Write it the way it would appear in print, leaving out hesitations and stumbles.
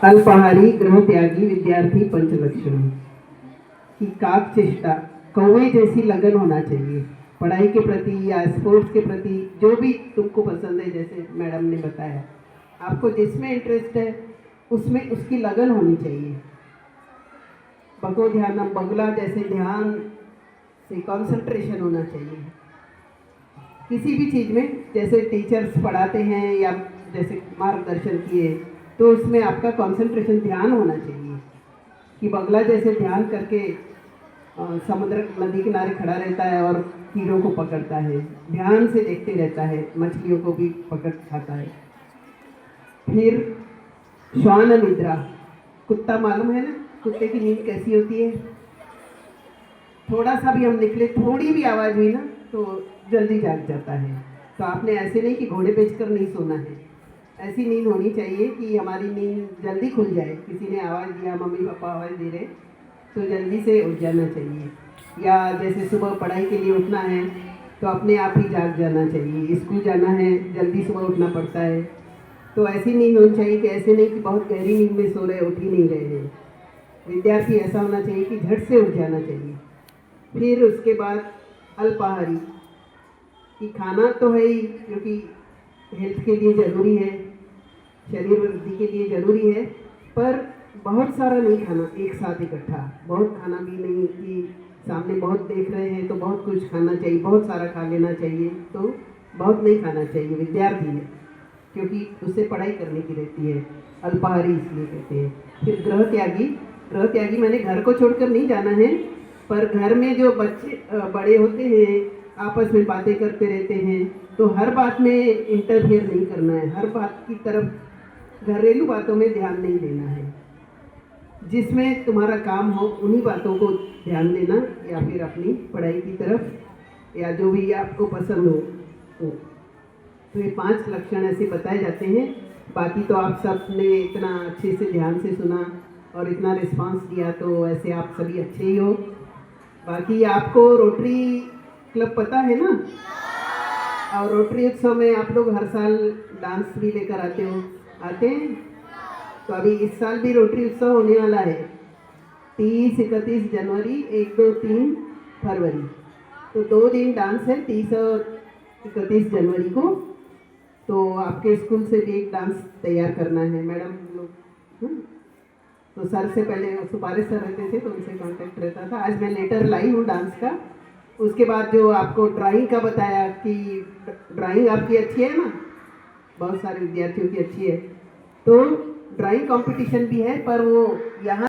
अल्पाहारी गृह त्यागी विद्यार्थी पंचलक्षण की काक चेष्टा कौवे जैसी लगन होना चाहिए पढ़ाई के प्रति या स्पोर्ट्स के प्रति, जो भी तुमको पसंद है। जैसे मैडम ने बताया, आपको जिसमें इंटरेस्ट है उसमें उसकी लगन होनी चाहिए। भगो ध्यानम बगुला जैसे ध्यान से कंसंट्रेशन होना चाहिए किसी भी चीज़ में। जैसे टीचर्स पढ़ाते हैं या जैसे मार्गदर्शन किए, तो उसमें आपका कंसंट्रेशन ध्यान होना चाहिए कि बगला जैसे ध्यान करके समुद्र नदी किनारे खड़ा रहता है और कीड़ों को पकड़ता है, ध्यान से देखते रहता है, मछलियों को भी पकड़ खाता है। फिर श्वान निद्रा, कुत्ता मालूम है ना कुत्ते की नींद कैसी होती है। थोड़ा सा भी हम निकले, थोड़ी भी आवाज़ हुई ना तो जल्दी जाग जाता है। तो आपने ऐसे नहीं कि घोड़े बेचकर नहीं सोना है, ऐसी नींद होनी चाहिए कि हमारी नींद जल्दी खुल जाए। किसी ने आवाज़ दिया, मम्मी पापा आवाज़ दे रहे, तो जल्दी से उठ जाना चाहिए। या जैसे सुबह पढ़ाई के लिए उठना है तो अपने आप ही जाग जाना चाहिए। स्कूल जाना है, जल्दी सुबह उठना पड़ता है, तो ऐसी नींद होनी चाहिए कि ऐसे नहीं कि बहुत गहरी नींद में सो रहे, उठ ही नहीं रहे हैं। विद्यार्थी ऐसा होना चाहिए कि झट से उठ जाना चाहिए। फिर उसके बाद अल्पाहारी कि खाना तो है ही, क्योंकि हेल्थ के लिए ज़रूरी है, शरीर वृद्धि के लिए ज़रूरी है, पर बहुत सारा नहीं खाना एक साथ इकट्ठा। बहुत खाना भी नहीं कि सामने बहुत देख रहे हैं तो बहुत कुछ खाना चाहिए, बहुत सारा खा लेना चाहिए, तो बहुत नहीं खाना चाहिए। विद्यार्थी है क्योंकि उससे पढ़ाई करने की रहती है, अल्पाहारी इसलिए कहते हैं। फिर गृह त्यागी, गृह त्यागी मैंने घर को छोड़कर नहीं जाना है, पर घर में जो बच्चे बड़े होते हैं आपस में बातें करते रहते हैं, तो हर बात में इंटरफेयर नहीं करना है, हर बात की तरफ घरेलू बातों में ध्यान नहीं देना है। जिसमें तुम्हारा काम हो उन्हीं बातों को ध्यान देना, या फिर अपनी पढ़ाई की तरफ, या जो भी आपको पसंद हो। तो ये 5 लक्षण ऐसे बताए जाते हैं। बाकी तो आप सब ने इतना अच्छे से ध्यान से सुना और इतना रिस्पांस दिया, तो ऐसे आप सभी अच्छे ही हो। बाकी आपको रोटरी क्लब पता है ना, और रोटरी उत्सव में आप लोग हर साल डांस भी लेकर आते हो, आते हैं। तो अभी इस साल भी रोटरी उत्सव होने वाला है, 30-31 जनवरी, 1-2-3 फरवरी। तो 2 दिन डांस है, 30 और 31 जनवरी को। तो आपके स्कूल से भी एक डांस तैयार करना है मैडम लोग। तो सर से पहले सुपारिश सर रहते थे तो उनसे कांटेक्ट रहता था। आज मैं लेटर लाई हूँ डांस का। उसके बाद जो आपको ड्राइंग का बताया कि ड्राइंग आपकी अच्छी है ना, बहुत सारे विद्यार्थियों की अच्छी है, तो ड्राइंग कंपटीशन भी है, पर वो यहाँ